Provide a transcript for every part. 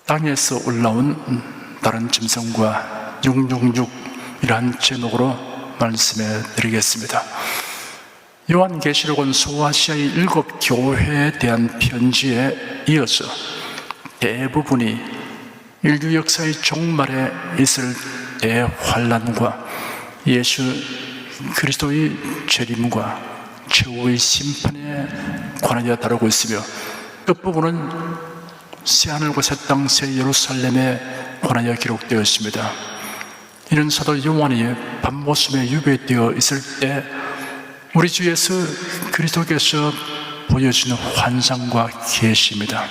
땅에서 올라온 다른 짐승과 666이라는 제목으로 말씀해 드리겠습니다. 요한계시록은 소아시아의 7 교회에 대한 편지에 이어서 대부분이 인류 역사의 종말에 있을 대환란과 예수 그리스도의 재림과 최후의 심판에 관하여 다루고 있으며, 끝부분은 새하늘과 새 땅 새 예루살렘에 관하여 기록되어 있습니다. 이는 사도 요한이 밤모습에 유배되어 있을 때 우리 주 예수 그리스도께서 보여주는 환상과 계시입니다.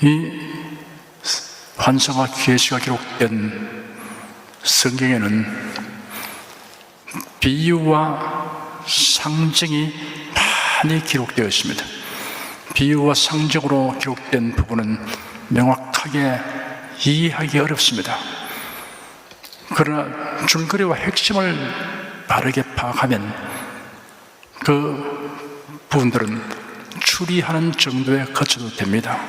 이 환상과 계시가 기록된 성경에는 비유와 상징이 많이 기록되어 있습니다. 비유와 상징으로 기록된 부분은 명확하게 이해하기 어렵습니다. 그러나 줄거리와 핵심을 바르게 파악하면 그 부분들은 추리하는 정도에 거쳐도 됩니다.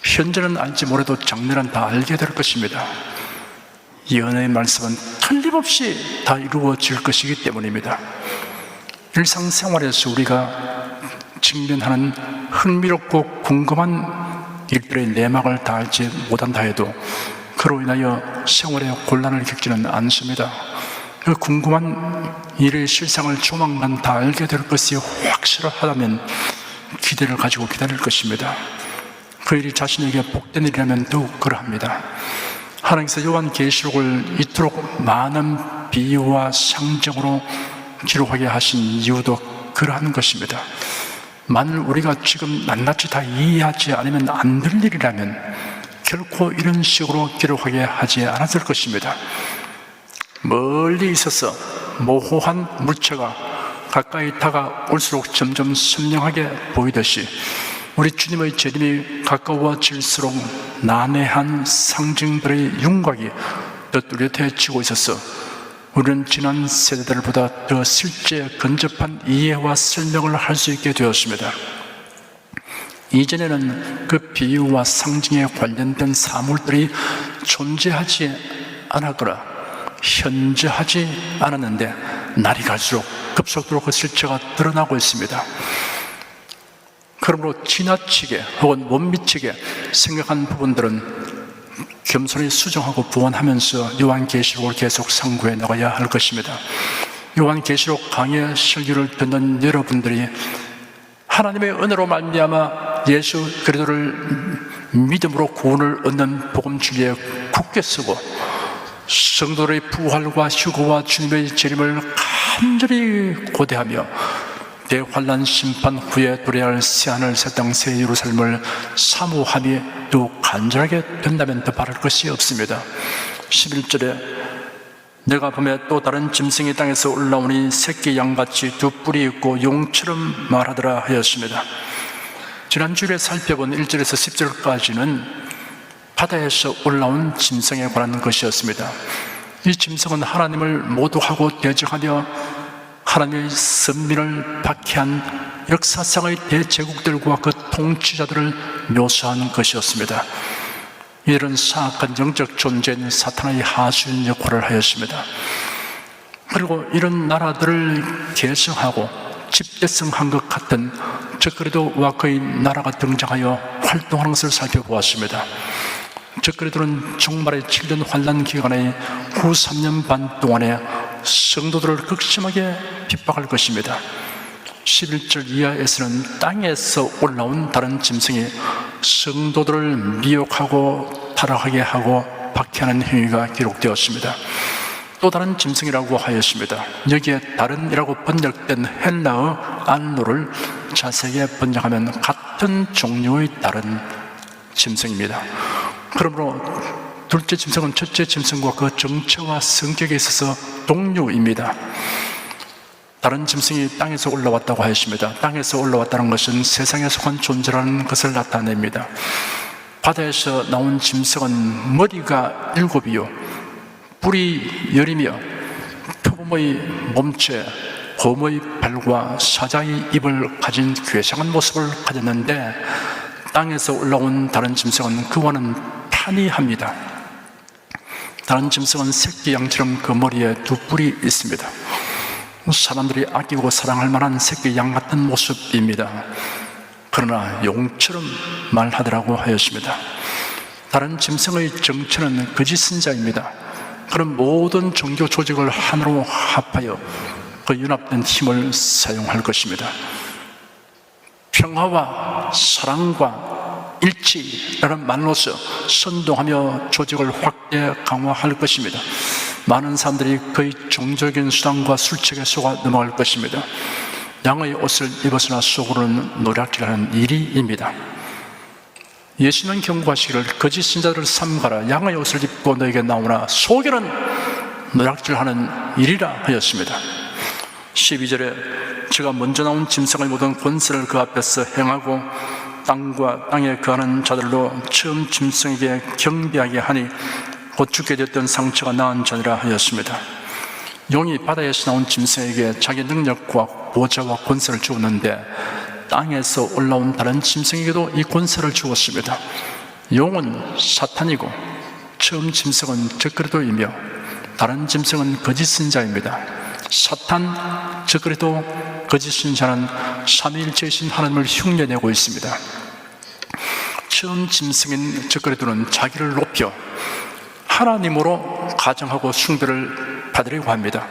현재는 알지 못해도 장래는 다 알게 될 것입니다. 예언의 말씀은 틀림없이 다 이루어질 것이기 때문입니다. 일상생활에서 우리가 직면하는 흥미롭고 궁금한 일들의 내막을 다 알지 못한다 해도 그로 인하여 생활에 곤란을 겪지는 않습니다. 그 궁금한 일의 실상을 조만간 다 알게 될 것이 확실하다면 기대를 가지고 기다릴 것입니다. 그 일이 자신에게 복된 일이라면 더욱 그러합니다. 하나님께서 요한계시록을 이토록 많은 비유와 상징으로 기록하게 하신 이유도 그러한 것입니다. 만일 우리가 지금 낱낱이 다 이해하지 않으면 안 될 일이라면 결코 이런 식으로 기록하게 하지 않았을 것입니다. 멀리 있어서 모호한 물체가 가까이 다가올수록 점점 선명하게 보이듯이 우리 주님의 재림이 가까워질수록 난해한 상징들의 윤곽이 더 뚜렷해지고 있어서 우리는 지난 세대들보다 더 실제 근접한 이해와 설명을 할 수 있게 되었습니다. 이전에는 그 비유와 상징에 관련된 사물들이 존재하지 않았거나 현재하지 않았는데 날이 갈수록 급속도로 그 실체가 드러나고 있습니다. 그러므로 지나치게 혹은 못 미치게 생각한 부분들은 겸손히 수정하고 보완하면서 요한계시록을 계속 상고해 나가야 할 것입니다. 요한계시록 강의 설교를 듣는 여러분들이 하나님의 은혜로 말미암아 예수 그리스도를 믿음으로 구원을 얻는 복음 진리에 굳게 서고 성도의 부활과 휴거와 주님의 재림을 간절히 고대하며 대환란 심판 후에 도래할 할 새하늘 새 땅 새 예루살렘을 사모함이 더욱 간절하게 된다면 더 바랄 것이 없습니다. 11절에 내가 보매 또 다른 짐승이 땅에서 올라오니 새끼 양같이 두 뿔이 있고 용처럼 말하더라 하였습니다. 지난주에 살펴본 1절에서 10절까지는 바다에서 올라온 짐승에 관한 것이었습니다. 이 짐승은 하나님을 모독하고 대적하며 하나님의 선민을 박해한 역사상의 대제국들과 그 통치자들을 묘사하는 것이었습니다. 이런 사악한 영적 존재인 사탄의 하수인 역할을 하였습니다. 그리고 이런 나라들을 계승하고 집대성한 것 같은 적그리스도와 그의 나라가 등장하여 활동하는 것을 살펴보았습니다. 적그리스도는 종말의 7년 환란 기간의 후 3년 반 동안에 성도들을 극심하게 핍박할 것입니다. 11절 이하에서는 땅에서 올라온 다른 짐승이 성도들을 미혹하고 타락하게 하고 박해하는 행위가 기록되었습니다. 또 다른 짐승이라고 하였습니다. 여기에 다른이라고 번역된 헬라어 안노를 자세하게 번역하면 같은 종류의 다른 짐승입니다. 그러므로 둘째 짐승은 첫째 짐승과 그 정체와 성격에 있어서 동류입니다. 다른 짐승이 땅에서 올라왔다고 하였습니다. 땅에서 올라왔다는 것은 세상에 속한 존재라는 것을 나타냅니다. 바다에서 나온 짐승은 머리가 7이요 뿔이 10이며 표범의 몸체, 곰의 발과 사자의 입을 가진 괴상한 모습을 가졌는데 땅에서 올라온 다른 짐승은 그와는 판이합니다. 다른 짐승은 새끼 양처럼 그 머리에 두 뿔이 있습니다. 사람들이 아끼고 사랑할 만한 새끼 양 같은 모습입니다. 그러나 용처럼 말하더라고 하였습니다. 다른 짐승의 정체는 거짓 선자입니다. 그런 모든 종교 조직을 하나로 합하여 그 연합된 힘을 사용할 것입니다. 평화와 사랑과 일치라는 말로서 선동하며 조직을 확대 강화할 것입니다. 많은 사람들이 그의 종교적인 수단과 술책에 속아 넘어갈 것입니다. 양의 옷을 입었으나 속으로는 노략질하는 일이입니다. 예수는 경고하시기를 거짓 신자들을 삼가라. 양의 옷을 입고 너에게 나오나 속에는 노략질하는 일이라 하였습니다. 12절에 제가 먼저 나온 짐승의 모든 권세를 그 앞에서 행하고 땅과 땅에 거하는 자들로 처음 짐승에게 경배하게 하니 곧 죽게 됐던 상처가 나은 자니라 하였습니다. 용이 바다에서 나온 짐승에게 자기 능력과 보좌와 권세를 주었는데 땅에서 올라온 다른 짐승에게도 이 권세를 주었습니다. 용은 사탄이고 처음 짐승은 적그리스도이며 다른 짐승은 거짓 선자입니다. 사탄, 적그리스도, 거짓 선자는 삼위일체이신 하나님을 흉내내고 있습니다. 처음 짐승인 적그리스도는 자기를 높여 하나님으로 가정하고 숭배를 받으려고 합니다.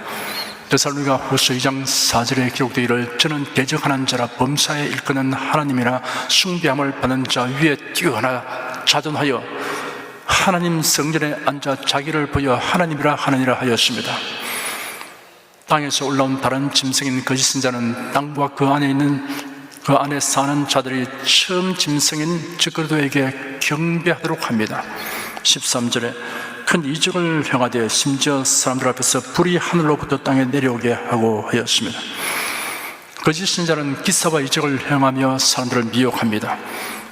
데살로니가 후서 2장 4절에 기록되기를 저는 대적하는 자라 범사에 일컫는 하나님이나 숭배함을 받는 자 위에 뛰어나 자존하여 하나님 성전에 앉아 자기를 보여 하나님이라 하느니라 하였습니다. 땅에서 올라온 다른 짐승인 거짓 선자는 땅과 그 안에 있는 그 안에 사는 자들이 처음 짐승인 적그리스도에게 경배하도록 합니다. 13절에 큰 이적을 행하되 심지어 사람들 앞에서 불이 하늘로부터 땅에 내려오게 하고 하였습니다. 거짓 신자는 기사와 이적을 행하며 사람들을 미혹합니다.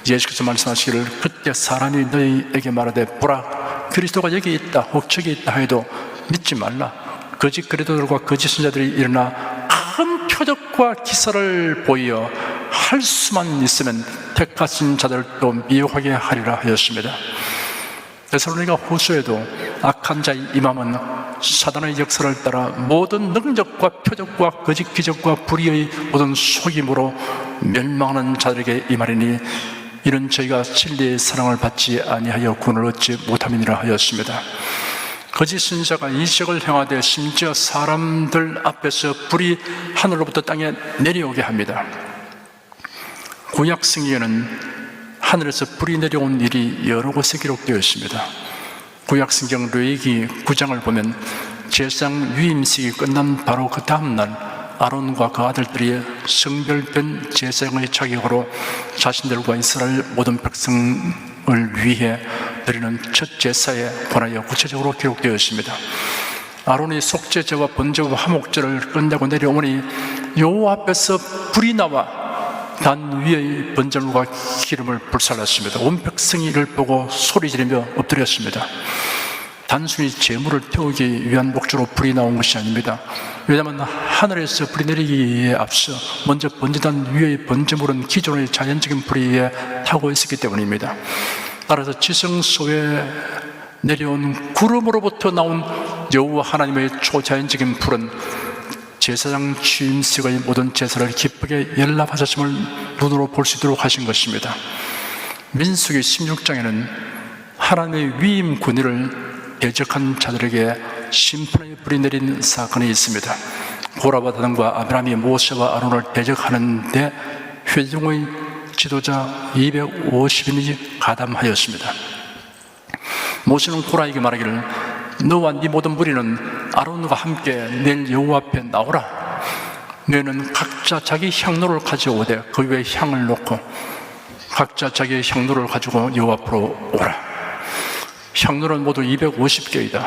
예수께서 말씀하시기를 그때 사람이 너희에게 말하되 보라 그리스도가 여기 있다 혹 저기 있다 해도 믿지 말라. 거짓 그리스도들과 거짓 신자들이 일어나 큰 표적과 기사를 보이어 할 수만 있으면 택하신 자들도 미혹하게 하리라 하였습니다. 데살로니가 후서에도 악한 자의 임함은 사단의 역사를 따라 모든 능력과 표적과 거짓 기적과 불의의 모든 속임으로 멸망하는 자들에게 임하리니 이는 저희가 진리의 사랑을 받지 아니하여 구원을 얻지 못함이니라 하였습니다. 거짓 선지자가 이적을 행하되 심지어 사람들 앞에서 불이 하늘로부터 땅에 내려오게 합니다. 구약 성경에는 하늘에서 불이 내려온 일이 여러 곳에 기록되어 있습니다. 구약 성경 레위기 9장을 보면 제사장 위임식이 끝난 바로 그 다음날 아론과 그 아들들이 성별된 제사장의 자격으로 자신들과 이스라엘 모든 백성을 위해 드리는 첫 제사에 관하여 구체적으로 기록되어 있습니다. 아론이 속죄제와 번제와 화목제를 끝내고 내려오니 여호와 앞에서 불이 나와 단 위의 번제물과 기름을 불살랐습니다. 온 백성이 이를 보고 소리 지르며 엎드렸습니다. 단순히 제물을 태우기 위한 목적으로 불이 나온 것이 아닙니다. 왜냐하면 하늘에서 불이 내리기에 앞서 먼저 번제단 위의 번제물은 기존의 자연적인 불 위에 타고 있었기 때문입니다. 따라서 지성소에 내려온 구름으로부터 나온 여호와 하나님의 초자연적인 불은 제사장 취임식의 모든 제사를 기쁘게 연락하셨음을 눈으로 볼 수 있도록 하신 것입니다. 민수기 16장에는 하나님의 위임 권위를 대적한 자들에게 심판의 불이 내린 사건이 있습니다. 고라와 다단과 아브라함이 모세와 아론을 대적하는데 회중의 지도자 250인이 가담하였습니다. 모세는 고라에게 말하기를 너와 네 모든 무리는 아론과 함께 내일 여호와 앞에 나오라. 너희는 각자 자기 향로를 가져오되 그 위에 향을 놓고 각자 자기의 향로를 가지고 여호와 앞으로 오라. 향로는 모두 250개이다.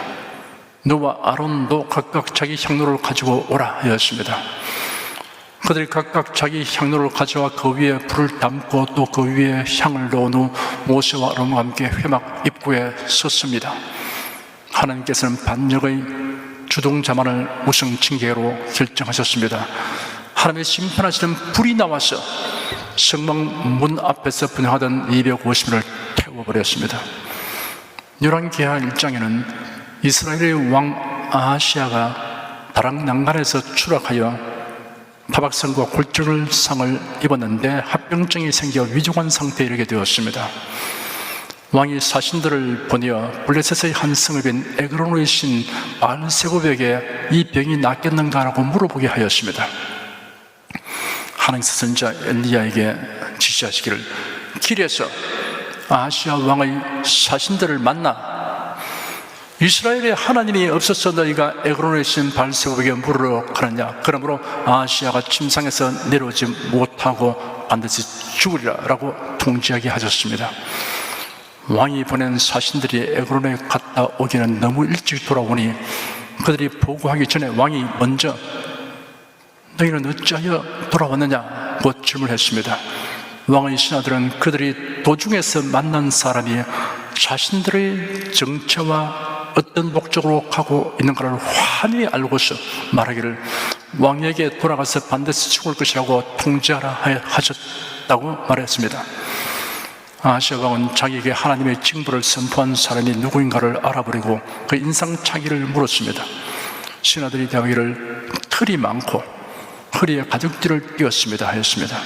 너와 아론도 각각 자기 향로를 가지고 오라 하였습니다. 그들이 각각 자기 향로를 가져와 그 위에 불을 담고 또 그 위에 향을 넣은 후 모세와 아론과 함께 회막 입구에 섰습니다. 하나님께서는 반역의 주동자만을 우승 징계로 결정하셨습니다. 하나님의 심판하시는 불이 나와서 성막 문 앞에서 분향하던 250명을 태워버렸습니다. 열왕기하 1장에는 이스라엘의 왕 아하시아가 다락 난간에서 추락하여 타박상과 골절상을 입었는데 합병증이 생겨 위중한 상태에 이르게 되었습니다. 왕이 사신들을 보내어 블레셋의 한 성읍인 에그론의 신 바알세곱에게 이 병이 낫겠는가라고 물어보게 하였습니다. 하나님께서 선지자 엘리야에게 지시하시기를, 길에서 아하시아 왕의 사신들을 만나 이스라엘에 하나님이 없어서 너희가 에그론의 신 바알세곱에게 물으러 가느냐? 그러므로 아하시아가 침상에서 내려오지 못하고 반드시 죽으리라 라고 통지하게 하셨습니다. 왕이 보낸 사신들이 에그론에 갔다 오기는 너무 일찍 돌아오니 그들이 보고하기 전에 왕이 먼저 너희는 어찌하여 돌아왔느냐고 질문했습니다. 왕의 신하들은 그들이 도중에서 만난 사람이 자신들의 정체와 어떤 목적으로 가고 있는가를 환히 알고서 말하기를 왕에게 돌아가서 반드시 죽을 것이라고 통지하라 하셨다고 말했습니다. 아하시아 왕은 자기에게 하나님의 징벌을 선포한 사람이 누구인가를 알아버리고 그 인상착의를 물었습니다. 신하들이 대하기를 털이 많고 허리에 가죽띠를 띄었습니다 하였습니다.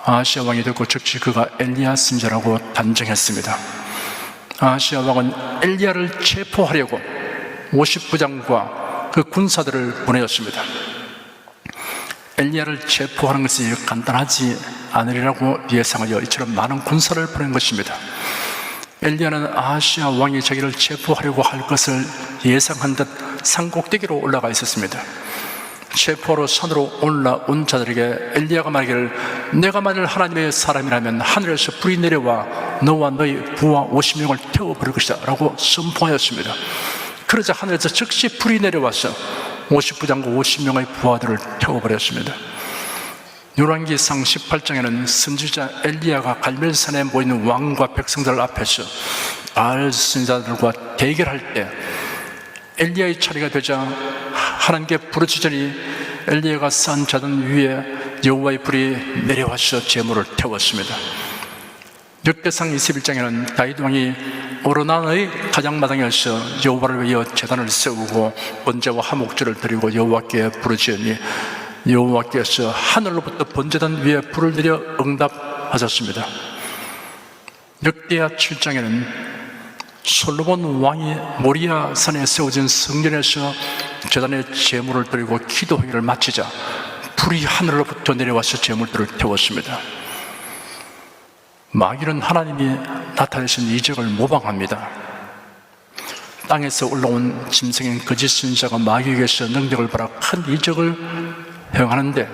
아하시아 왕이 듣고 즉시 그가 엘리야 선지자라고 단정했습니다. 아하시아 왕은 엘리야를 체포하려고 50부장과 그 군사들을 보내었습니다. 엘리야를 체포하는 것이 간단하지 않으리라고 예상하여 이처럼 많은 군사를 보낸 것입니다. 엘리야는 아하시아 왕이 자기를 체포하려고 할 것을 예상한 듯 산꼭대기로 올라가 있었습니다. 체포하러 산으로 올라온 자들에게 엘리야가 말하기를 내가 만일 하나님의 사람이라면 하늘에서 불이 내려와 너와 너희 부하 50명을 태워버릴 것이다 라고 선포하였습니다. 그러자 하늘에서 즉시 불이 내려와서 50부장과 50명의 부하들을 태워버렸습니다. 열왕기상 18장에는 선지자 엘리야가 갈멜산에 모이는 왕과 백성들 앞에서 바알 선지자들과 대결할 때 엘리야의 차례가 되자 하나님께 부르짖으니 엘리야가 쌓은 자단 위에 여호와의 불이 내려와서 제물을 태웠습니다. 역대상 21장에는 다윗 왕이 오르난의 가장마당에서 여호와를 위하여 제단을 세우고 번제와 화목제를 드리고 여호와께 부르짖으니 여호와께서 하늘로부터 번제단 위에 불을 내려 응답하셨습니다. 역대하 7장에는 솔로몬 왕이 모리아 산에 세워진 성전에서 제단에 제물을 드리고 기도회를 마치자 불이 하늘로부터 내려와서 제물들을 태웠습니다. 마귀는 하나님이 나타내신 이적을 모방합니다. 땅에서 올라온 짐승인 거짓 선지자가 마귀에게서 능력을 받아 큰 이적을 행하는데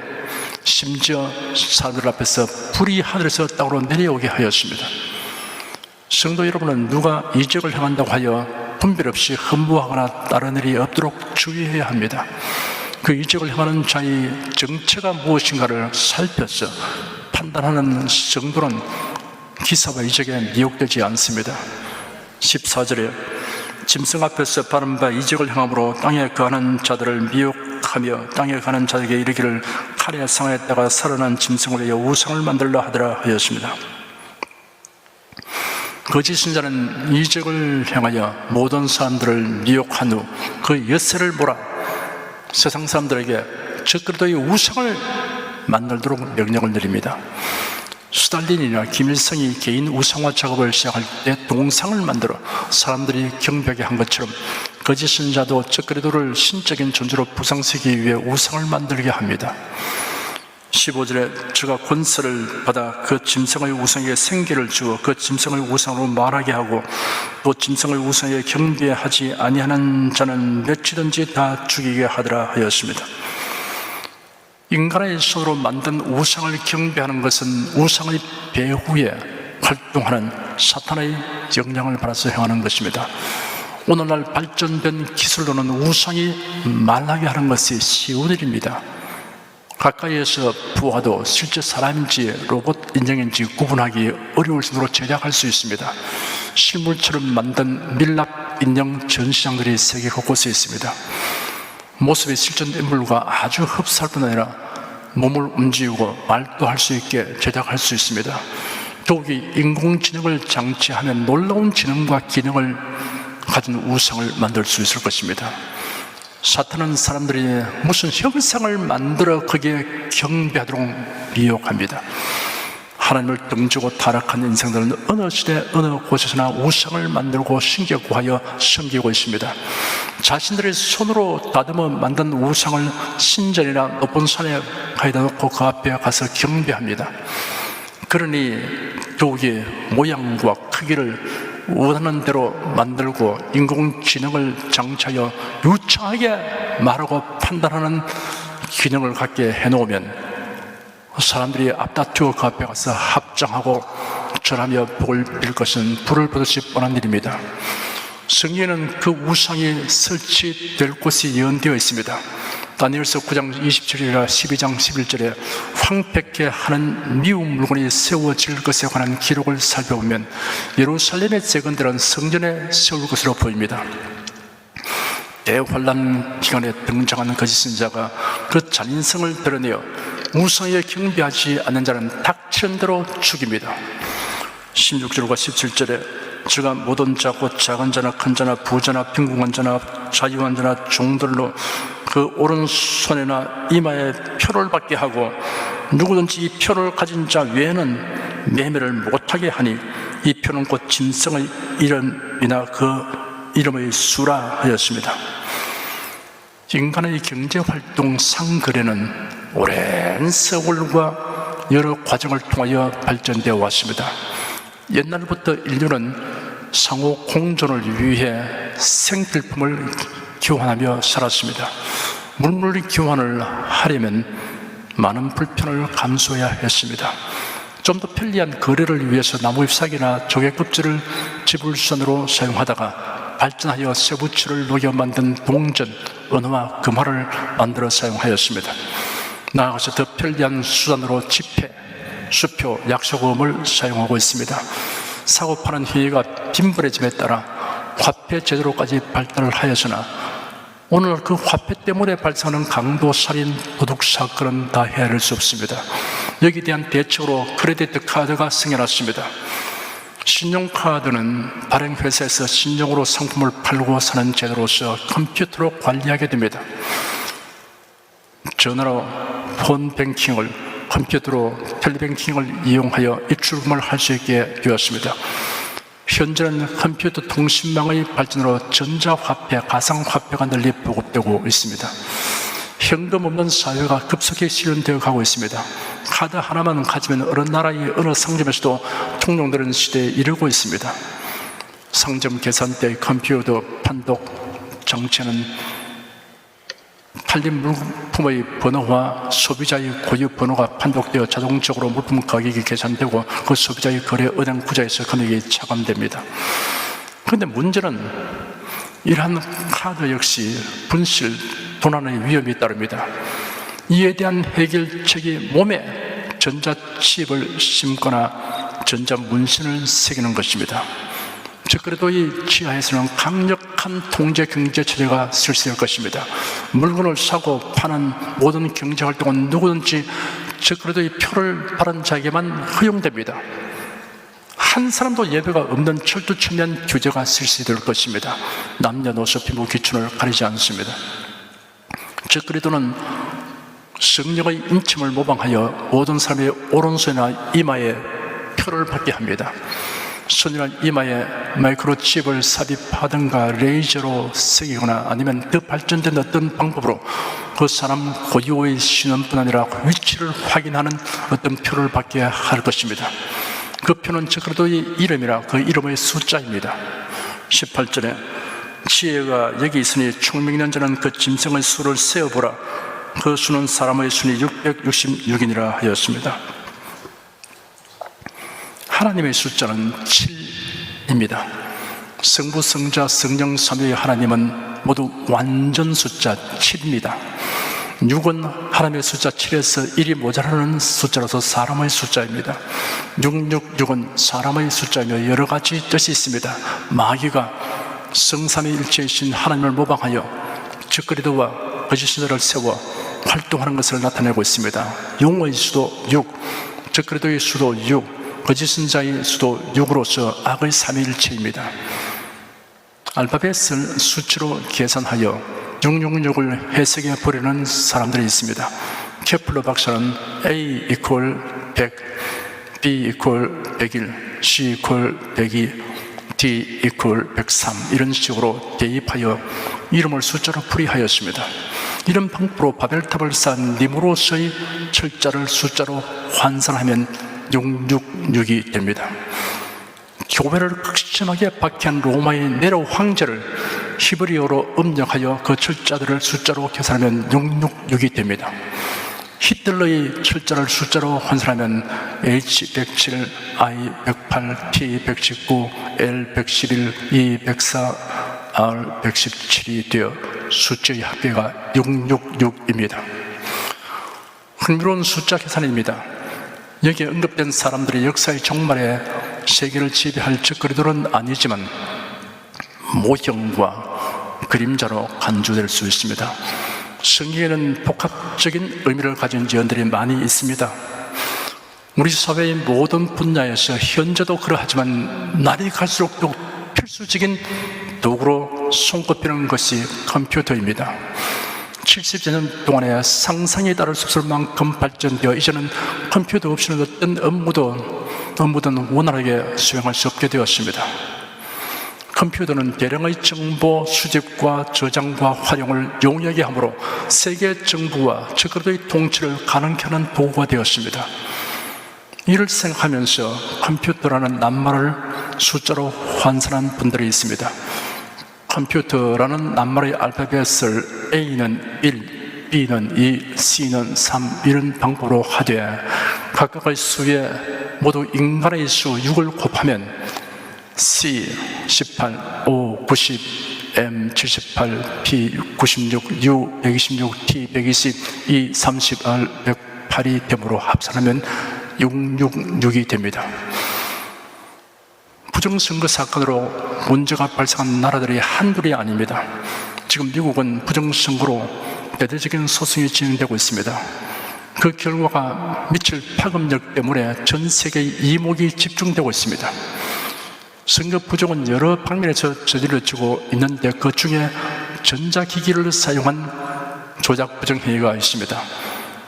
심지어 사람들 앞에서 불이 하늘에서 땅으로 내려오게 하였습니다. 성도 여러분은 누가 이적을 행한다고 하여 분별 없이 흠모하거나 따르는 일이 없도록 주의해야 합니다. 그 이적을 행하는 자의 정체가 무엇인가를 살펴서 판단하는 정도는 기사와 이적에 미혹되지 않습니다. 14절에 짐승 앞에서 바른 바 이적을 행함으로 땅에 거하는 자들을 미혹하며 땅에 가는 자에게 이르기를 칼에 상하였다가 살아난 짐승을 위하여 우상을 만들라 하더라 하였습니다. 거짓 선지자는 이적을 행하여 모든 사람들을 미혹한 후 그 엿새를 몰아 세상 사람들에게 적그리스도의 우상을 만들도록 명령을 내립니다. 스탈린이나 김일성이 개인 우상화 작업을 시작할 때 동상을 만들어 사람들이 경배하게 한 것처럼 거짓 선지자도 적그리스도를 신적인 존재로 부상시키기 위해 우상을 만들게 합니다. 15절에 저가 권세를 받아 그 짐승의 우상에게 생기를 주어 그 짐승의 우상으로 말하게 하고 또 짐승의 우상에 경배하지 아니하는 자는 몇이든지 다 죽이게 하더라 하였습니다. 인간의 손으로 만든 우상을 경배하는 것은 우상의 배후에 활동하는 사탄의 영향을 받아서 행하는 것입니다. 오늘날 발전된 기술로는 우상이 말하게 하는 것이 쉬운 일입니다. 가까이에서 보아도 실제 사람인지 로봇 인형인지 구분하기 어려울 정도로 제작할 수 있습니다. 실물처럼 만든 밀랍 인형 전시장들이 세계 곳곳에 있습니다. 모습이 실존 인물과 아주 흡사할 뿐 아니라 몸을 움직이고 말도 할 수 있게 제작할 수 있습니다. 더욱이 인공지능을 장치하면 놀라운 지능과 기능을 가진 우상을 만들 수 있을 것입니다. 사탄은 사람들이 무슨 형상을 만들어 거기에 경배하도록 미혹합니다. 하나님을 등지고 타락한 인생들은 어느 시대 어느 곳에서나 우상을 만들고 신께 구하여 섬기고 있습니다. 자신들의 손으로 다듬어 만든 우상을 신전이나 높은 산에 가져다 놓고 그 앞에 가서 경배합니다. 그러니 더욱이 모양과 크기를 원하는 대로 만들고 인공지능을 장치하여 유창하게 말하고 판단하는 기능을 갖게 해놓으면 사람들이 앞다투어 그 앞에 가서 합장하고 절하며 복을 빌 것은 불을 보듯이 뻔한 일입니다. 성경에는 그 우상이 설치될 곳이 예언되어 있습니다. 다니엘서 9장 27절이나 12장 11절에 황폐케 하는 미운 물건이 세워질 것에 관한 기록을 살펴보면 예루살렘의 재건들은 성전에 세울 것으로 보입니다. 대환란 기간에 등장하는 거짓 선지자가 그 잔인성을 드러내어 우상에 경배하지 않는 자는 닥치는 대로 죽입니다. 16절과 17절에 제가 모든 자 곧 작은 자나 큰 자나 부자나 빈궁한 자나 자유한 자나 종들로 그 오른손이나 이마에 표를 받게 하고 누구든지 이 표를 가진 자 외에는 매매를 못하게 하니 이 표는 곧 짐승의 이름이나 그 이름의 수라 하였습니다. 인간의 경제활동 상거래는 오랜 세월과 여러 과정을 통하여 발전되어 왔습니다. 옛날부터 인류는 상호 공존을 위해 생필품을 교환하며 살았습니다. 물물 교환을 하려면 많은 불편을 감수해야 했습니다. 좀 더 편리한 거래를 위해서 나무잎사귀나 조개껍질을 지불선으로 사용하다가 발전하여 쇠붙이를 녹여 만든 동전, 은화와 금화를 만들어 사용하였습니다. 나아가서 더 편리한 수단으로 지폐, 수표, 약속음을 사용하고 있습니다. 사고 파는 행위가 빈번해짐에 따라 화폐 제도로까지 발달을 하였으나 오늘 그 화폐 때문에 발생하는 강도, 살인, 도둑 사건은 다 헤아릴 수 없습니다. 여기에 대한 대책으로 크레디트 카드가 생겨났습니다. 신용카드는 발행 회사에서 신용으로 상품을 팔고 사는 제도로서 컴퓨터로 관리하게 됩니다. 전화로 폰뱅킹을 컴퓨터로 텔레뱅킹을 이용하여 입출금을 할 수 있게 되었습니다. 현재는 컴퓨터 통신망의 발전으로 전자화폐, 가상화폐가 널리 보급되고 있습니다. 현금 없는 사회가 급속히 실현되어 가고 있습니다. 카드 하나만 가지면 어느 나라의 어느 상점에서도 통용되는 시대에 이르고 있습니다. 상점 계산대, 컴퓨터, 판독 장치는 팔린 물품의 번호와 소비자의 고유 번호가 판독되어 자동적으로 물품 가격이 계산되고 그 소비자의 거래 은행 구좌에서 금액이 차감됩니다. 그런데 문제는 이러한 카드 역시 분실, 도난의 위험이 따릅니다. 이에 대한 해결책이 몸에 전자칩을 심거나 전자문신을 새기는 것입니다. 즉 그래도 이 지하에서는 강력한 통제 경제 체제가 실시될 것입니다. 물건을 사고 파는 모든 경제 활동은 누구든지 즉 그래도 이 표를 받은 자에게만 허용됩니다. 한 사람도 예외가 없는 철두철미한 규제가 실시될 것입니다. 남녀노소 피부 기준을 가리지 않습니다. 즉 그리도는 성령의 인침을 모방하여 모든 사람의 오른손이나 이마에 표를 받게 합니다. 손이나 이마에 마이크로칩을 삽입하든가 레이저로 새기거나 아니면 더 발전된 어떤 방법으로 그 사람 고유의 신원뿐 아니라 위치를 확인하는 어떤 표를 받게 할 것입니다. 그 표는 적어도 이 이름이라 그 이름의 숫자입니다. 18절에 지혜가 여기 있으니 총명 있는 자는 그 짐승의 수를 세어보라. 그 수는 사람의 수니 666이니라 하였습니다. 하나님의 숫자는 7입니다. 성부, 성자, 성령, 삼위의 하나님은 모두 완전 숫자 7입니다. 6은 하나님의 숫자 7에서 1이 모자라는 숫자로서 사람의 숫자입니다. 666은 사람의 숫자이며 여러 가지 뜻이 있습니다. 마귀가 성삼위일체이신 하나님을 모방하여 적그리스도와 거짓 신들을 세워 활동하는 것을 나타내고 있습니다. 용어의 수도 6, 적그리스도의 수도 6, 거짓 자의 수도 6으로서 악의 삼위일체입니다. 알파벳을 수치로 계산하여 666을 해석해 보려는 사람들이 있습니다. 케플러 박사는 A = 100, B = 101, C = 102, D = 103 이런 식으로 대입하여 이름을 숫자로 풀이하였습니다. 이런 방법으로 바벨탑을 쌓은 니무롯의 철자를 숫자로 환산하면 666이 됩니다. 교회를 극심하게 박해한 로마의 네로 황제를 히브리어로 음력하여 그 철자들을 숫자로 계산하면 666이 됩니다. 히틀러의 철자를 숫자로 환산하면 H107, I108, T119, L111, E104, R117이 되어 숫자의 합계가 666입니다. 흥미로운 숫자 계산입니다. 여기에 언급된 사람들이 역사의 종말에 세계를 지배할 적그리스도는 아니지만 모형과 그림자로 간주될 수 있습니다. 성경에는 복합적인 의미를 가진 지언들이 많이 있습니다. 우리 사회의 모든 분야에서 현재도 그러하지만 날이 갈수록 또 필수적인 도구로 손꼽히는 것이 컴퓨터입니다. 70년 동안에 상상에 따를 수 없을 만큼 발전되어 이제는 컴퓨터 없이는 어떤 업무든 원활하게 수행할 수 없게 되었습니다. 컴퓨터는 대량의 정보 수집과 저장과 활용을 용이하게 하므로 세계 정부와 적그리스도의 통치를 가능케 하는 도구가 되었습니다. 이를 생각하면서 컴퓨터라는 낱말을 숫자로 환산한 분들이 있습니다. 컴퓨터라는 낱말의 알파벳을 A는 1, B는 2, C는 3 이런 방법으로 하되 각각의 수에 모두 인간의 수 6을 곱하면 C 18, O 90, M 78, P 96, U 126, T 120, E 30, R 108이 되므로 합산하면 666이 됩니다. 부정선거 사건으로 문제가 발생한 나라들이 한둘이 아닙니다. 지금 미국은 부정선거로 대대적인 소송이 진행되고 있습니다. 그 결과가 미칠 파급력 때문에 전 세계의 이목이 집중되고 있습니다. 선거 부정은 여러 방면에서 저질러지고 있는데 그 중에 전자기기를 사용한 조작 부정 행위가 있습니다.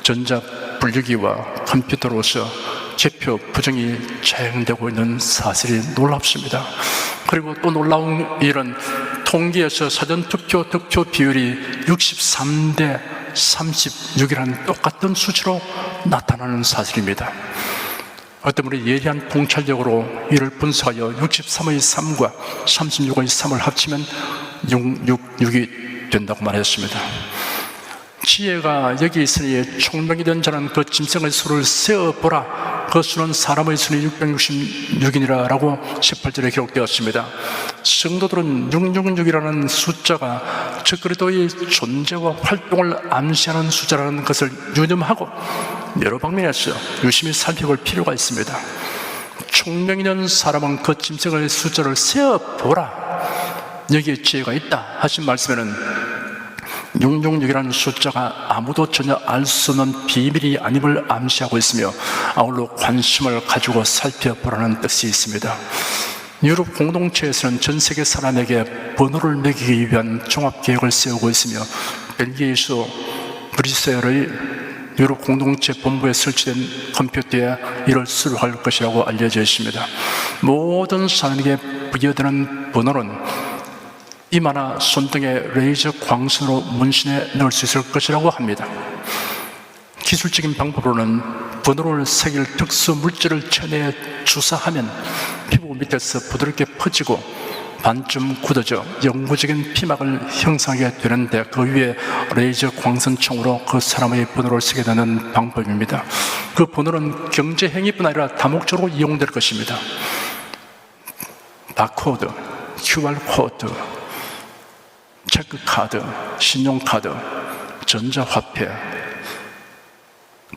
전자분류기와 컴퓨터로서 개표 부정이 자행되고 있는 사실이 놀랍습니다. 그리고 또 놀라운 일은 통계에서 사전투표 득표 비율이 63대 36이라는 똑같은 수치로 나타나는 사실입니다. 어떤 분이 예리한 통찰력으로 이를 분석하여 63의 3과 36의 3을 합치면 666이 된다고 말했습니다. 지혜가 여기 있으니 총명이 된 자는 그 짐승의 수를 세어보라. 그 수는 사람의 수는 666이니라 라고 18절에 기록되었습니다. 성도들은 666이라는 숫자가 적그리스도의 존재와 활동을 암시하는 숫자라는 것을 유념하고 여러 방면에서 유심히 살펴볼 필요가 있습니다. 총명 있는 사람은 그 짐승의 숫자를 세어보라. 여기에 지혜가 있다 하신 말씀에는 666이라는 숫자가 아무도 전혀 알 수 없는 비밀이 아님을 암시하고 있으며 아울러 관심을 가지고 살펴보라는 뜻이 있습니다. 유럽 공동체에서는 전 세계 사람에게 번호를 매기기 위한 종합계획을 세우고 있으며 벨기에에서 브뤼셀의 유럽 공동체 본부에 설치된 컴퓨터에 이를 수록할 것이라고 알려져 있습니다. 모든 사람에게 부여되는 번호는 이마나 손등의 레이저 광선으로 문신해 넣을 수 있을 것이라고 합니다. 기술적인 방법으로는 번호를 새길 특수 물질을 체내에 주사하면 피부 밑에서 부드럽게 퍼지고 반쯤 굳어져 영구적인 피막을 형성하게 되는데 그 위에 레이저 광선총으로 그 사람의 번호를 쓰게 되는 방법입니다. 그 번호는 경제 행위뿐 아니라 다목적으로 이용될 것입니다. 바코드, QR코드, 체크카드, 신용카드, 전자화폐,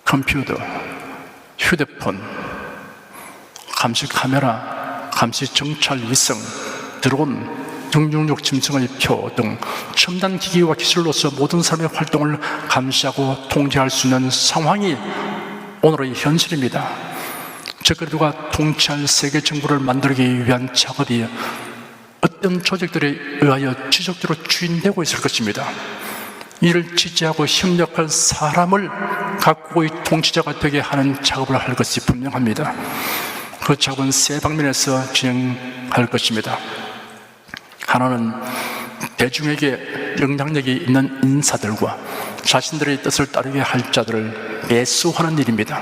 컴퓨터, 휴대폰, 감시 카메라, 감시 정찰 위성, 드론, 666 짐승의 표 등 첨단 기기와 기술로서 모든 사람의 활동을 감시하고 통제할 수 있는 상황이 오늘의 현실입니다. 적그리스도가 통치할 세계 정부를 만들기 위한 작업이 어떤 조직들에 의하여 지속적으로 추진되고 있을 것입니다. 이를 지지하고 협력할 사람을 각국의 통치자가 되게 하는 작업을 할 것이 분명합니다. 그 작업은 세 방면에서 진행할 것입니다. 하나는 대중에게 영향력이 있는 인사들과 자신들의 뜻을 따르게 할 자들을 매수하는 일입니다.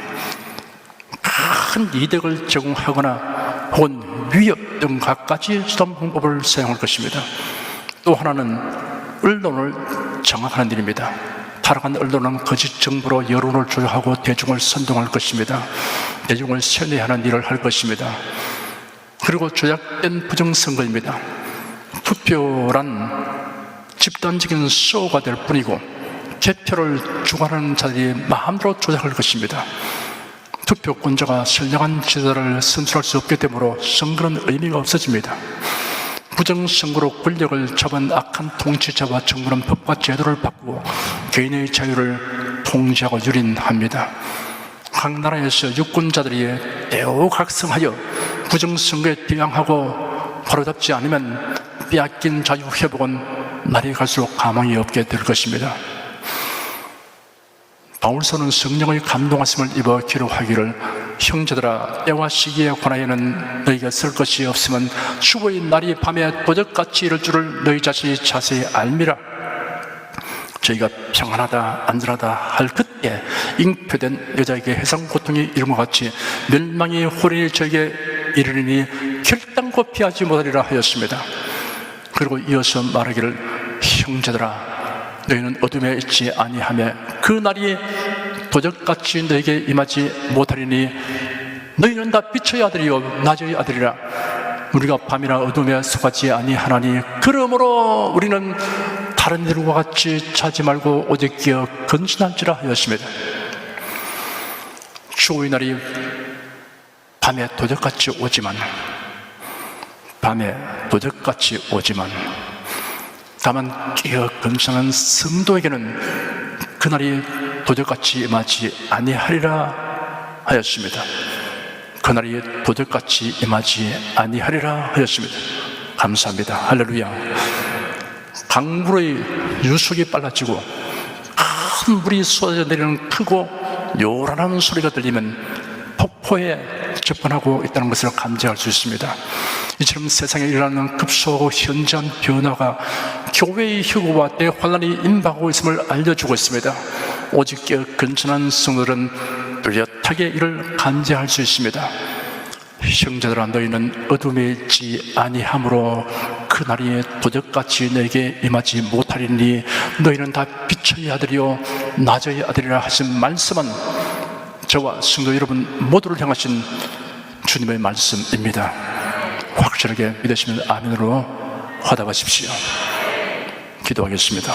큰 이득을 제공하거나 혹은 위협 등 각가지 수단 방법을 사용할 것입니다. 또 하나는 언론을 장악하는 일입니다. 타락한 언론은 거짓 정보로 여론을 조작하고 대중을 선동할 것입니다. 대중을 세뇌하는 일을 할 것입니다. 그리고 조작된 부정선거입니다. 투표란 집단적인 쇼가 될 뿐이고 개표를 주관하는 자들이 마음대로 조작할 것입니다. 투표권자가 선량한 지도자를 선출할 수 없기 때문에 선거는 의미가 없어집니다. 부정선거로 권력을 잡은 악한 통치자와 정부는 법과 제도를 바꾸고 개인의 자유를 통제하고 유린합니다. 각 나라에서 유권자들이 대우각성하여 부정선거에 대항하고 바로잡지 않으면 빼앗긴 자유회복은 날이 갈수록 가망이 없게 될 것입니다. 바울서는 성령의 감동하심을 입어 기록하기를 형제들아 때와 시기에 관하여는 너희가 쓸 것이 없으면 주의 날이 밤에 도적같이 이를 줄을 너희 자신이 자세히 알미라. 저희가 평안하다 안전하다 할 그때 잉표된 여자에게 해상 고통이 이름과 같이 멸망의 호련이 저에게 이르리니 결단코 피하지 못하리라 하였습니다. 그리고 이어서 말하기를 형제들아 너희는 어둠에 있지 아니하며 그 날이 도적같이 너에게 임하지 못하리니 너희는 다 빛의 아들이요 낮의 아들이라. 우리가 밤이나 어둠에 속하지 아니하나니 그러므로 우리는 다른 이들과 같이 자지 말고 오직 기어 근신할지라 하였습니다. 주의 날이 밤에 도적같이 오지만 다만 끼어 근신하는 성도에게는 그날이 도적같이 임하지 아니하리라 하였습니다. 그날이 도적같이 임하지 아니하리라 하였습니다. 감사합니다. 할렐루야. 강물의 유속이 빨라지고 큰 물이 쏟아져 내리는 크고 요란한 소리가 들리면 폭포에 접근하고 있다는 것을 감지할 수 있습니다. 이처럼 세상에 일어나는 급속하고 현저한 변화가 교회의 휴고와 대환란이 임박하고 있음을 알려주고 있습니다. 오직 근전한 성도들은 뚜렷하게 이를 감지할 수 있습니다. 형제들아 너희는 어둠에 있지 아니하므로 그날이 도적같이 너에게 임하지 못하리니 너희는 다 빛의 아들이요 낮의 아들이라 하신 말씀은 저와 성도 여러분 모두를 향하신 주님의 말씀입니다. 확실하게 믿으시면 아멘으로 화답하십시오. 기도하겠습니다.